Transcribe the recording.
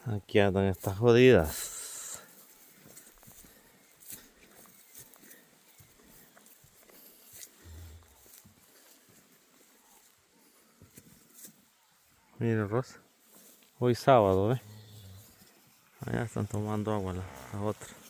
Aquí andan estas jodidas. Mira, Rosa. Hoy sábado, ¿ves? Allá están tomando agua las otras.